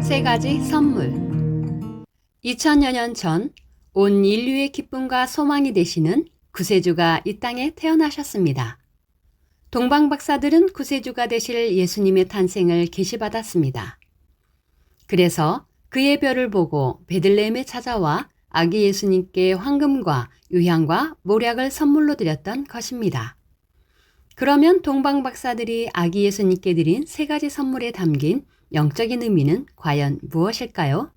세 가지 선물. 2000여 년 전 온 인류의 기쁨과 소망이 되시는 구세주가 이 땅에 태어나셨습니다. 동방박사들은 구세주가 되실 예수님의 탄생을 계시받았습니다. 그래서 그의 별을 보고 베들레헴에 찾아와 아기 예수님께 황금과 유향과 모략을 선물로 드렸던 것입니다. 그러면 동방박사들이 아기 예수님께 드린 세 가지 선물에 담긴 영적인 의미는 과연 무엇일까요?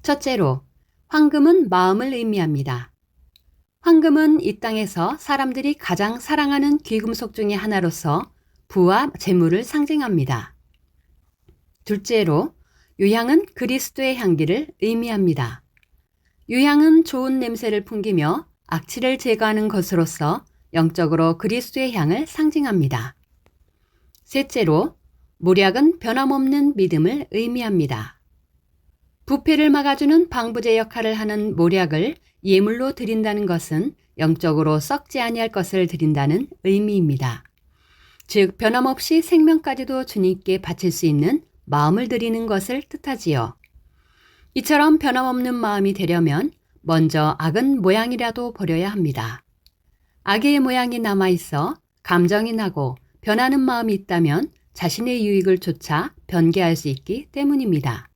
첫째로, 황금은 마음을 의미합니다. 황금은 이 땅에서 사람들이 가장 사랑하는 귀금속 중의 하나로서 부와 재물을 상징합니다. 둘째로, 유향은 그리스도의 향기를 의미합니다. 유향은 좋은 냄새를 풍기며 악취를 제거하는 것으로서 영적으로 그리스도의 향을 상징합니다. 셋째로, 모략은 변함없는 믿음을 의미합니다. 부패를 막아주는 방부제 역할을 하는 모략을 예물로 드린다는 것은 영적으로 썩지 아니할 것을 드린다는 의미입니다. 즉, 변함없이 생명까지도 주님께 바칠 수 있는 마음을 드리는 것을 뜻하지요. 이처럼 변함없는 마음이 되려면 먼저 악은 모양이라도 버려야 합니다. 악의 모양이 남아있어 감정이 나고 변하는 마음이 있다면 자신의 유익을 쫓아 변개할 수 있기 때문입니다.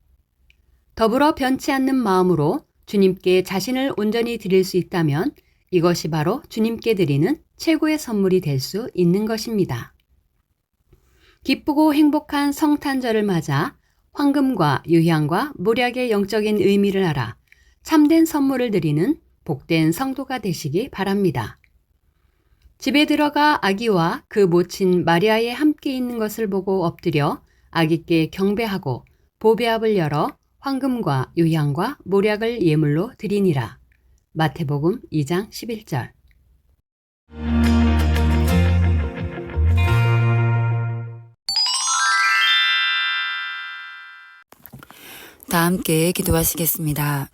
더불어 변치 않는 마음으로 주님께 자신을 온전히 드릴 수 있다면 이것이 바로 주님께 드리는 최고의 선물이 될 수 있는 것입니다. 기쁘고 행복한 성탄절을 맞아 황금과 유향과 모략의 영적인 의미를 알아 참된 선물을 드리는 복된 성도가 되시기 바랍니다. 집에 들어가 아기와 그 모친 마리아에 함께 있는 것을 보고 엎드려 아기께 경배하고 보배압을 열어 황금과 유향과 모략을 예물로 드리니라. 마태복음 2장 11절. 다 함께 기도하시겠습니다.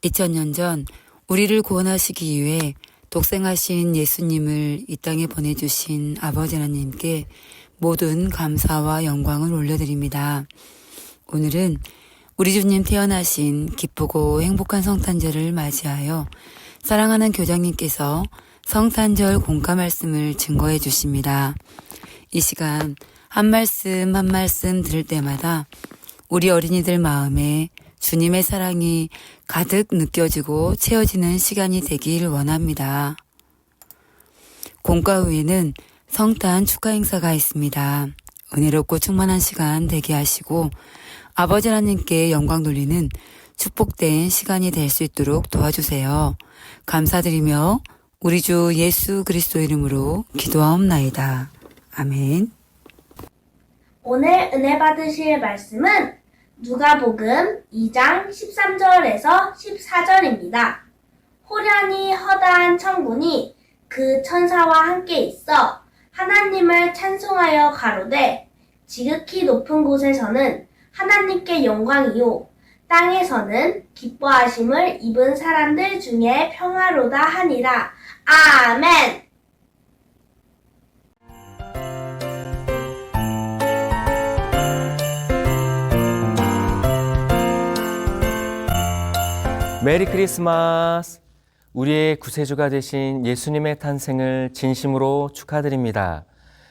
2000년 전 우리를 구원하시기 위해 독생하신 예수님을 이 땅에 보내주신 아버지 하나님께 모든 감사와 영광을 올려드립니다. 오늘은 우리 주님 태어나신 기쁘고 행복한 성탄절을 맞이하여 사랑하는 교장님께서 성탄절 공과 말씀을 증거해 주십니다. 이 시간 한 말씀 한 말씀 들을 때마다 우리 어린이들 마음에 주님의 사랑이 가득 느껴지고 채워지는 시간이 되길 원합니다. 공과 후에는 성탄 축하 행사가 있습니다. 은혜롭고 충만한 시간 되게 하시고 아버지 하나님께 영광 돌리는 축복된 시간이 될 수 있도록 도와주세요. 감사드리며 우리 주 예수 그리스도 이름으로 기도하옵나이다. 아멘. 오늘 은혜 받으실 말씀은 누가복음 2장 13절에서 14절입니다. 호련히 허다한 천군이 그 천사와 함께 있어 하나님을 찬송하여 가로되 지극히 높은 곳에서는 하나님께 영광이요 땅에서는 기뻐하심을 입은 사람들 중에 평화로다 하니라. 아멘. 메리 크리스마스! 우리의 구세주가 되신 예수님의 탄생을 진심으로 축하드립니다.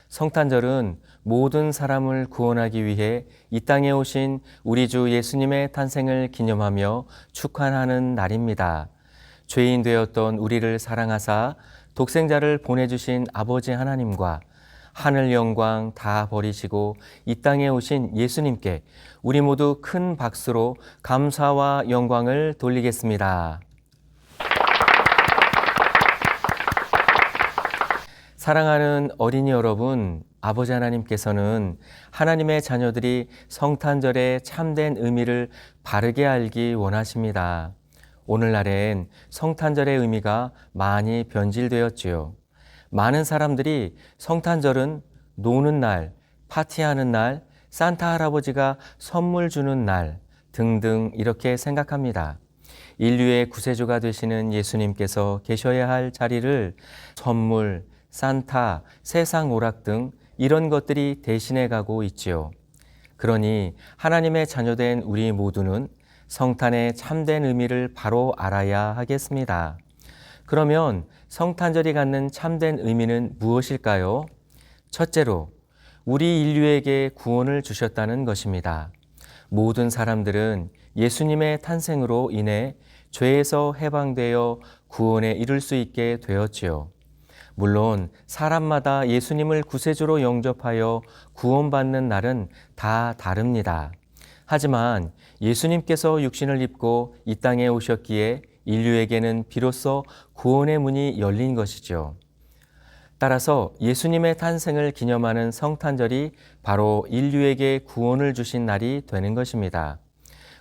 성탄절은 모든 사람을 구원하기 위해 이 땅에 오신 우리 주 예수님의 탄생을 기념하며 축하하는 날입니다. 죄인 되었던 우리를 사랑하사 독생자를 보내주신 아버지 하나님과 하늘 영광 다 버리시고 이 땅에 오신 예수님께 우리 모두 큰 박수로 감사와 영광을 돌리겠습니다. 사랑하는 어린이 여러분, 아버지 하나님께서는 하나님의 자녀들이 성탄절의 참된 의미를 바르게 알기 원하십니다. 오늘날엔 성탄절의 의미가 많이 변질되었지요. 많은 사람들이 성탄절은 노는 날, 파티하는 날, 산타 할아버지가 선물 주는 날 등등 이렇게 생각합니다. 인류의 구세주가 되시는 예수님께서 계셔야 할 자리를 선물, 산타, 세상 오락 등 이런 것들이 대신해 가고 있지요. 그러니 하나님의 자녀된 우리 모두는 성탄의 참된 의미를 바로 알아야 하겠습니다. 그러면 성탄절이 갖는 참된 의미는 무엇일까요? 첫째로, 우리 인류에게 구원을 주셨다는 것입니다. 모든 사람들은 예수님의 탄생으로 인해 죄에서 해방되어 구원에 이를 수 있게 되었지요. 물론 사람마다 예수님을 구세주로 영접하여 구원받는 날은 다 다릅니다. 하지만 예수님께서 육신을 입고 이 땅에 오셨기에 인류에게는 비로소 구원의 문이 열린 것이죠. 따라서 예수님의 탄생을 기념하는 성탄절이 바로 인류에게 구원을 주신 날이 되는 것입니다.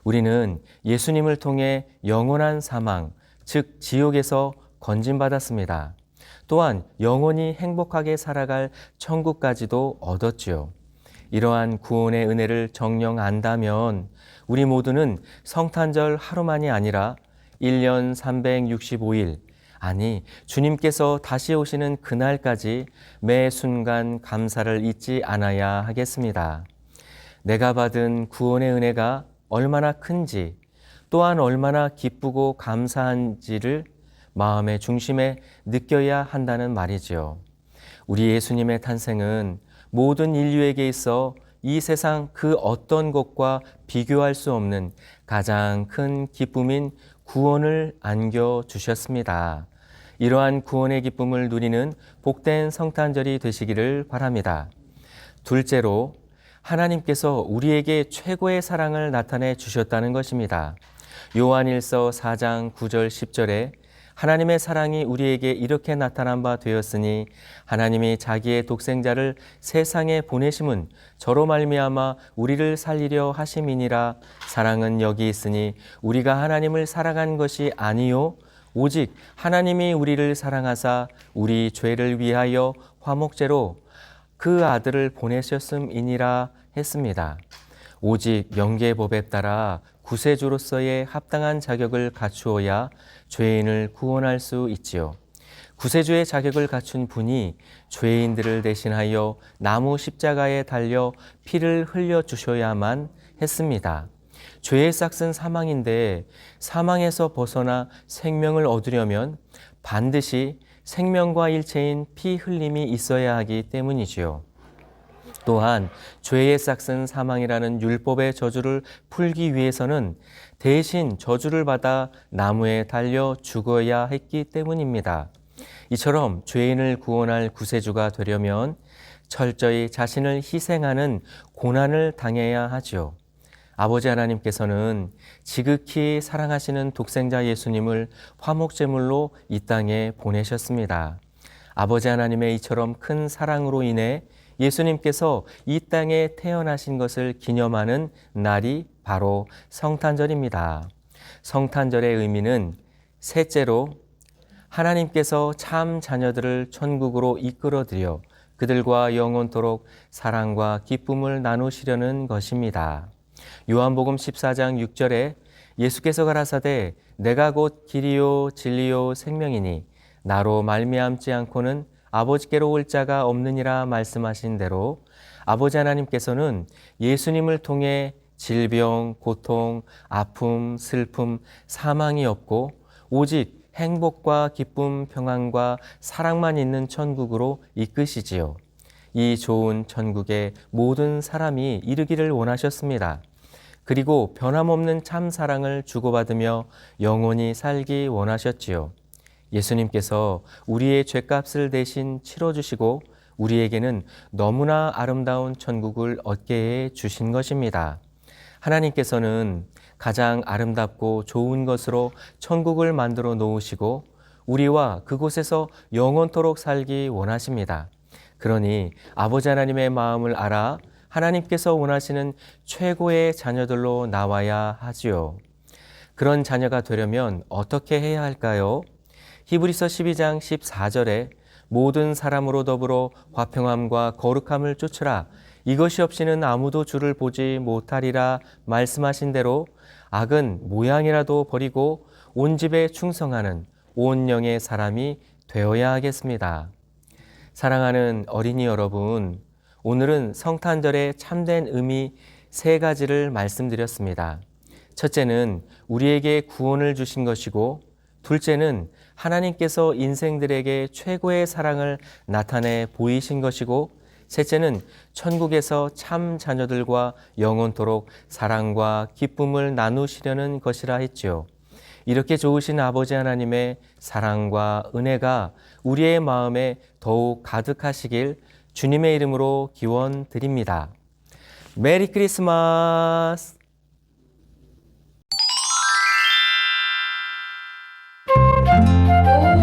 우리는 예수님을 통해 영원한 사망, 즉 지옥에서 건진받았습니다. 또한 영원히 행복하게 살아갈 천국까지도 얻었지요. 이러한 구원의 은혜를 정녕 안다면 우리 모두는 성탄절 하루만이 아니라 1년 365일, 아니 주님께서 다시 오시는 그날까지 매 순간 감사를 잊지 않아야 하겠습니다. 내가 받은 구원의 은혜가 얼마나 큰지, 또한 얼마나 기쁘고 감사한지를 마음의 중심에 느껴야 한다는 말이지요. 우리 예수님의 탄생은 모든 인류에게 있어 이 세상 그 어떤 것과 비교할 수 없는 가장 큰 기쁨인 구원을 안겨주셨습니다. 이러한 구원의 기쁨을 누리는 복된 성탄절이 되시기를 바랍니다. 둘째로, 하나님께서 우리에게 최고의 사랑을 나타내 주셨다는 것입니다. 요한일서 4장 9절 10절에 하나님의 사랑이 우리에게 이렇게 나타난 바 되었으니 하나님이 자기의 독생자를 세상에 보내심은 저로 말미암아 우리를 살리려 하심이니라. 사랑은 여기 있으니 우리가 하나님을 사랑한 것이 아니요 오직 하나님이 우리를 사랑하사 우리 죄를 위하여 화목제로 그 아들을 보내셨음이니라 했습니다. 오직 명계법에 따라 구세주로서의 합당한 자격을 갖추어야 죄인을 구원할 수 있지요. 구세주의 자격을 갖춘 분이 죄인들을 대신하여 나무 십자가에 달려 피를 흘려 주셔야만 했습니다. 죄의 싹은 사망인데 사망에서 벗어나 생명을 얻으려면 반드시 생명과 일체인 피 흘림이 있어야 하기 때문이지요. 또한 죄의 싹은 사망이라는 율법의 저주를 풀기 위해서는 대신 저주를 받아 나무에 달려 죽어야 했기 때문입니다. 이처럼 죄인을 구원할 구세주가 되려면 철저히 자신을 희생하는 고난을 당해야 하지요. 아버지 하나님께서는 지극히 사랑하시는 독생자 예수님을 화목제물로 이 땅에 보내셨습니다. 아버지 하나님의 이처럼 큰 사랑으로 인해 예수님께서 이 땅에 태어나신 것을 기념하는 날이 바로 성탄절입니다. 성탄절의 의미는 셋째로 하나님께서 참 자녀들을 천국으로 이끌어들여 그들과 영원토록 사랑과 기쁨을 나누시려는 것입니다. 요한복음 14장 6절에 예수께서 가라사대 내가 곧 길이요 진리요 생명이니 나로 말미암지 않고는 아버지께로 올 자가 없느니라 말씀하신 대로 아버지 하나님께서는 예수님을 통해 질병, 고통, 아픔, 슬픔, 사망이 없고 오직 행복과 기쁨, 평안과 사랑만 있는 천국으로 이끄시지요. 이 좋은 천국에 모든 사람이 이르기를 원하셨습니다. 그리고 변함없는 참 사랑을 주고받으며 영원히 살기 원하셨지요. 예수님께서 우리의 죄값을 대신 치러주시고 우리에게는 너무나 아름다운 천국을 얻게 해 주신 것입니다. 하나님께서는 가장 아름답고 좋은 것으로 천국을 만들어 놓으시고 우리와 그곳에서 영원토록 살기 원하십니다. 그러니 아버지 하나님의 마음을 알아 하나님께서 원하시는 최고의 자녀들로 나와야 하지요. 그런 자녀가 되려면 어떻게 해야 할까요? 히브리서 12장 14절에 모든 사람으로 더불어 화평함과 거룩함을 쫓으라. 이것이 없이는 아무도 주를 보지 못하리라 말씀하신 대로 악은 모양이라도 버리고 온 집에 충성하는 온 영의 사람이 되어야 하겠습니다. 사랑하는 어린이 여러분, 오늘은 성탄절의 참된 의미 세 가지를 말씀드렸습니다. 첫째는 우리에게 구원을 주신 것이고, 둘째는 하나님께서 인생들에게 최고의 사랑을 나타내 보이신 것이고, 셋째는 천국에서 참 자녀들과 영원토록 사랑과 기쁨을 나누시려는 것이라 했지요. 이렇게 좋으신 아버지 하나님의 사랑과 은혜가 우리의 마음에 더욱 가득하시길 주님의 이름으로 기원 드립니다. 메리 크리스마스!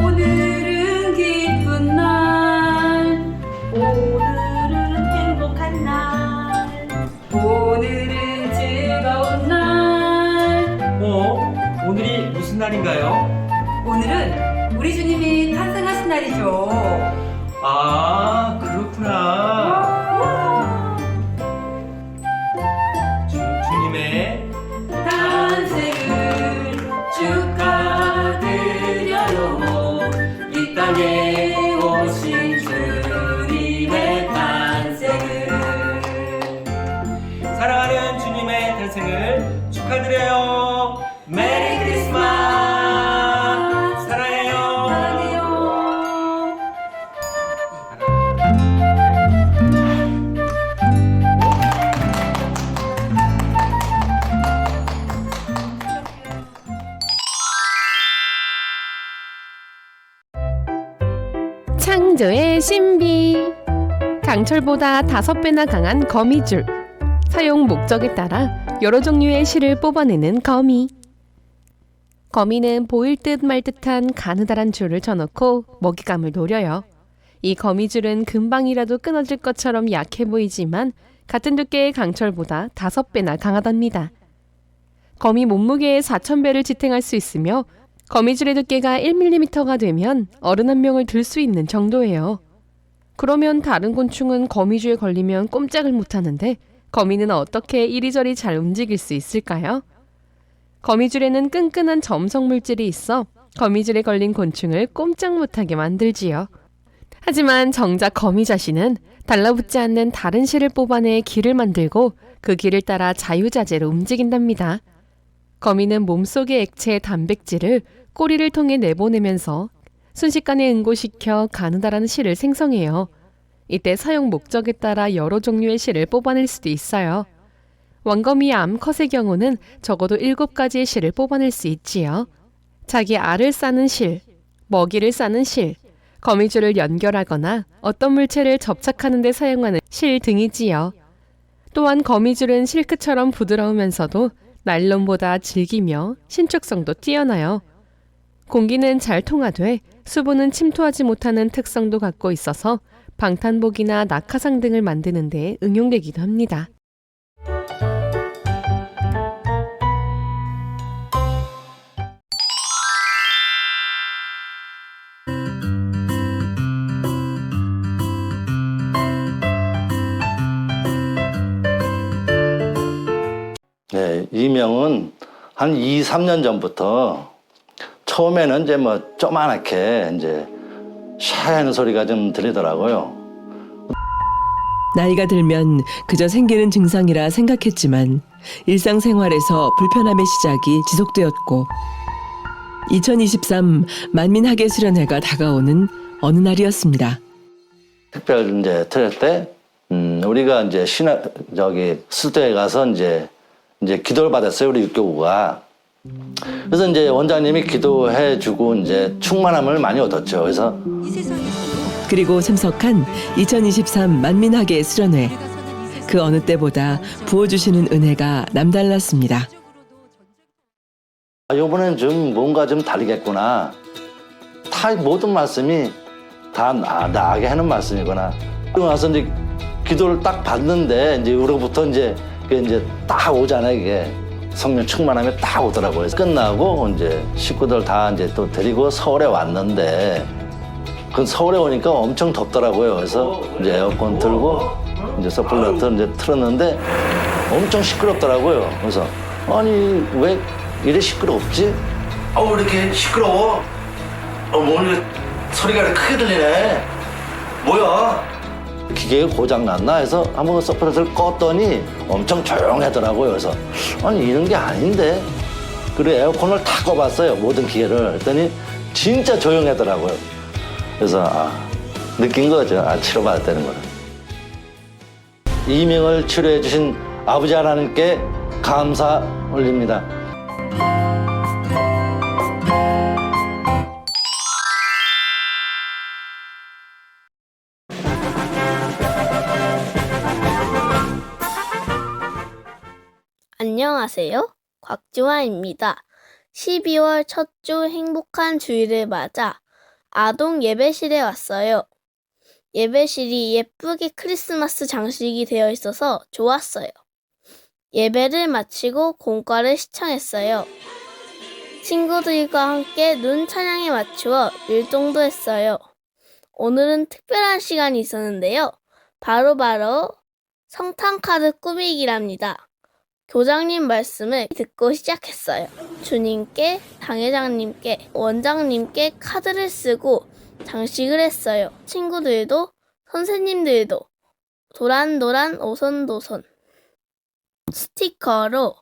오늘은 기쁜 날, 오늘은 행복한 날, 오늘은 즐거운 날. 오늘이 무슨 날인가요? 오늘은 우리 주님이 탄생하신 날이죠. 아, 그렇구나. 주님의 탄생을 축하드려요. 이 땅에 오신 주님의 탄생을. 사랑하는 주님의 탄생을 축하드려요. 메리 크리스마스! 사랑해요. 사랑해요. 창조의 신비. 강철보다 5배나 강한 거미줄. 사용 목적에 따라 여러 종류의 실을 뽑아내는 거미. 거미는 보일 듯 말 듯한 가느다란 줄을 쳐놓고 먹잇감을 노려요. 이 거미줄은 금방이라도 끊어질 것처럼 약해 보이지만 같은 두께의 강철보다 5배나 강하답니다. 거미 몸무게의 4,000배를 지탱할 수 있으며 거미줄의 두께가 1mm가 되면 어른 한 명을 들 수 있는 정도예요. 그러면 다른 곤충은 거미줄에 걸리면 꼼짝을 못하는데 거미는 어떻게 이리저리 잘 움직일 수 있을까요? 거미줄에는 끈끈한 점성 물질이 있어 거미줄에 걸린 곤충을 꼼짝 못하게 만들지요. 하지만 정작 거미 자신은 달라붙지 않는 다른 실을 뽑아내 길을 만들고 그 길을 따라 자유자재로 움직인답니다. 거미는 몸속의 액체의 단백질을 꼬리를 통해 내보내면서 순식간에 응고시켜 가느다란 실을 생성해요. 이때 사용 목적에 따라 여러 종류의 실을 뽑아낼 수도 있어요. 왕거미 암컷의 경우는 적어도 7가지의 실을 뽑아낼 수 있지요. 자기 알을 싸는 실, 먹이를 싸는 실, 거미줄을 연결하거나 어떤 물체를 접착하는 데 사용하는 실 등이지요. 또한 거미줄은 실크처럼 부드러우면서도 나일론보다 질기며 신축성도 뛰어나요. 공기는 잘 통하되 수분은 침투하지 못하는 특성도 갖고 있어서 방탄복이나 낙하상 등을 만드는 데 응용되기도 합니다. 네, 이 명은 한 2, 3년 전부터 처음에는 이제 뭐 조그맣게 이제 샤하는 소리가 좀 들리더라고요. 나이가 들면 그저 생기는 증상이라 생각했지만 일상생활에서 불편함의 시작이 지속되었고 2023 만민학예 수련회가 다가오는 어느 날이었습니다. 특별 이제 틀 때 우리가 이제 수도에 가서 이제 기도를 받았어요, 우리 육교구가. 그래서 이제 원장님이 기도해 주고 이제 충만함을 많이 얻었죠. 그래서 그리고 참석한 2023 만민학예 수련회. 그 어느 때보다 부어주시는 은혜가 남달랐습니다. 이번엔 좀 뭔가 좀 다르겠구나. 다 모든 말씀이 다 나에게 하는 말씀이구나. 그러고 나서 이제 기도를 딱 받는데 이제 우로부터 이제 딱 오잖아요, 이게. 성령 충만함이 딱 오더라고요. 그래서 끝나고 이제 식구들 다 이제 또 데리고 서울에 왔는데 그 서울에 오니까 엄청 덥더라고요. 그래서 이제 에어컨 틀고 이제 서플러트 이제 틀었는데 엄청 시끄럽더라고요. 그래서 아니 왜 이래 시끄럽지? 왜 이렇게 시끄러워? 뭐 오늘 소리가 이렇게 크게 들리네. 뭐야? 기계가 고장 났나 해서 한번 서프라이즈를 껐더니 엄청 조용하더라고요. 그래서 아니 이런 게 아닌데. 그리고 에어컨을 다 꺼봤어요. 모든 기계를. 했더니 진짜 조용하더라고요. 그래서 느낀 거죠. 치료받아야 되는 거는. 이명을 치료해 주신 아버지 하나님께 감사 올립니다. 안녕하세요. 곽지화입니다. 12월 첫 주 행복한 주일을 맞아 아동 예배실에 왔어요. 예배실이 예쁘게 크리스마스 장식이 되어 있어서 좋았어요. 예배를 마치고 공과를 시청했어요. 친구들과 함께 눈 찬양에 맞추어 율동도 했어요. 오늘은 특별한 시간이 있었는데요. 바로 성탄카드 꾸미기랍니다. 교장님 말씀을 듣고 시작했어요. 주님께, 당회장님께, 원장님께 카드를 쓰고 장식을 했어요. 친구들도 선생님들도 도란도란 오손도손 스티커로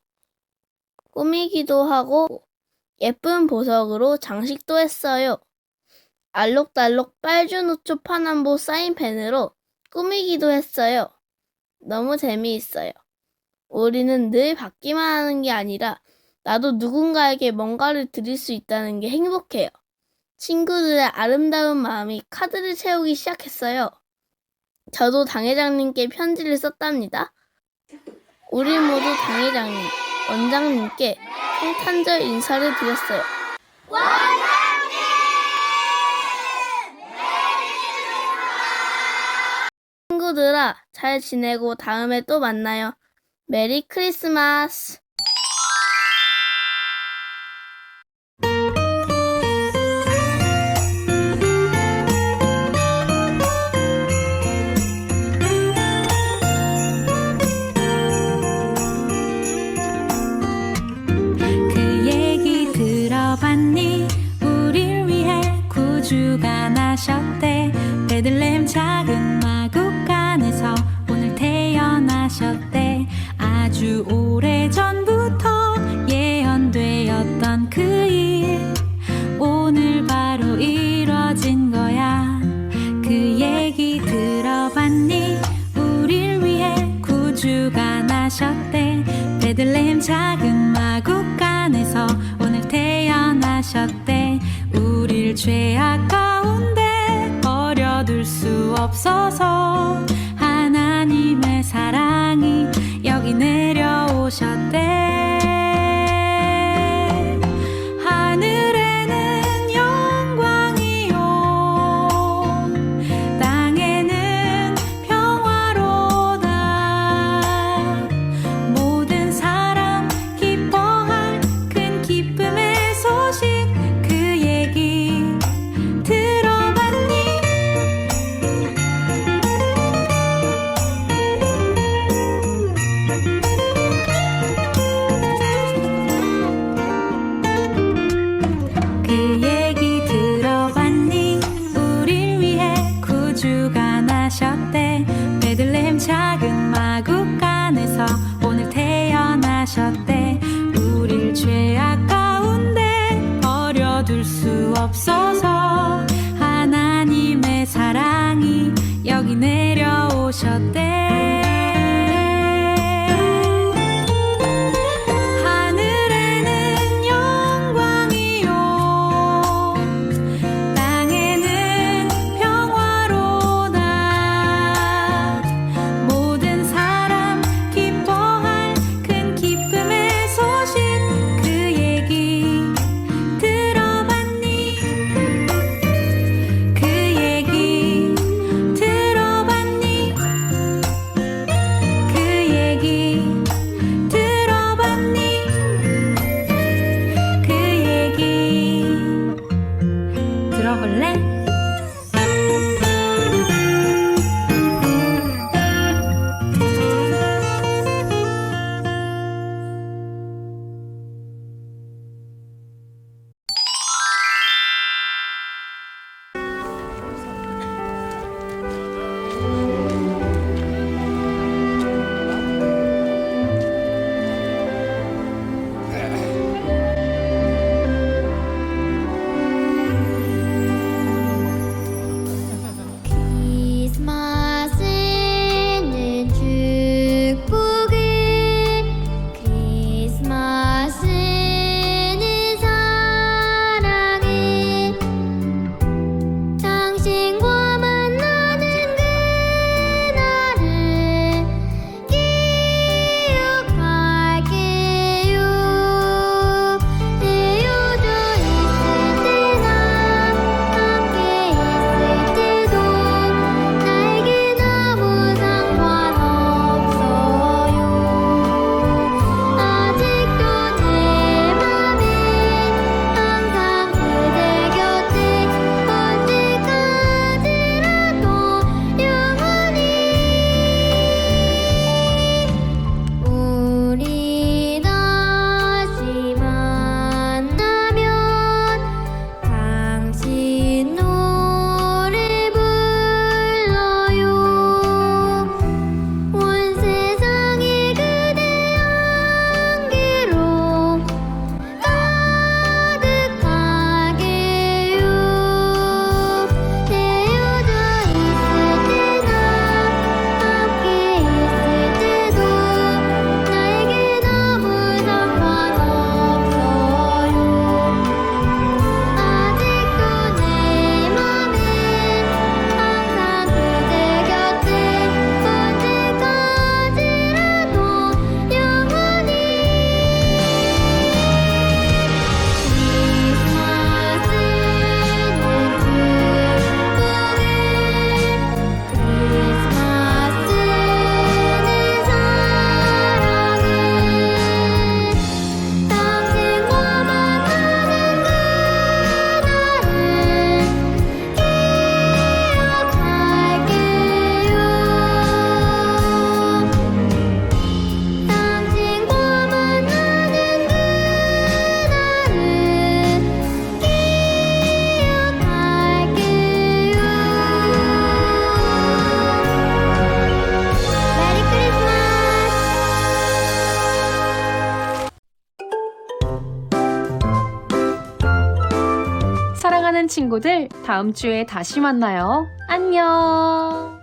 꾸미기도 하고 예쁜 보석으로 장식도 했어요. 알록달록 빨주노초 파남보 사인펜으로 꾸미기도 했어요. 너무 재미있어요. 우리는 늘 받기만 하는 게 아니라 나도 누군가에게 뭔가를 드릴 수 있다는 게 행복해요. 친구들의 아름다운 마음이 카드를 채우기 시작했어요. 저도 당회장님께 편지를 썼답니다. 우리 모두 당회장님, 원장님께 성탄절 인사를 드렸어요. 친구들아, 잘 지내고 다음에 또 만나요. 메리 크리스마스! 그 얘기 들어봤니? 우릴 위해 구주가 나셨대. 베들레헴 작은 마국간에서 오늘 태어나셨대. 아주 오래전부터 예언되었던 그 일 오늘 바로 이뤄진 거야. 그 얘기 들어봤니? 우릴 위해 구주가 나셨대. 베들레헴 작은 마국간에서 오늘 태어나셨대. 우릴 죄악 가운데 버려둘 수 없어서 하나님의 사랑이 여기 내려오셨대. 하늘에는 영광이요, 땅에는 평화로다. 모든 사람 기뻐할 큰 기쁨의 소식, 그 얘기 들어봤니? 그 얘기 들어봤니? 우릴 위해 구주가 나셨대. 베들레헴 작은 마국간에서 오늘 태어나셨대. 우릴 죄악 가운데 버려둘 수 없어서 하나님의 사랑이 여기 내려오셨대. 하늘에는 영광이요, 땅에는 평화로다. 모든 사람 기뻐할 큰 기쁨의 소식, 그 얘기 들어봤니? 그 얘기 들어봤니? 친구들, 다음 주에 다시 만나요. 안녕!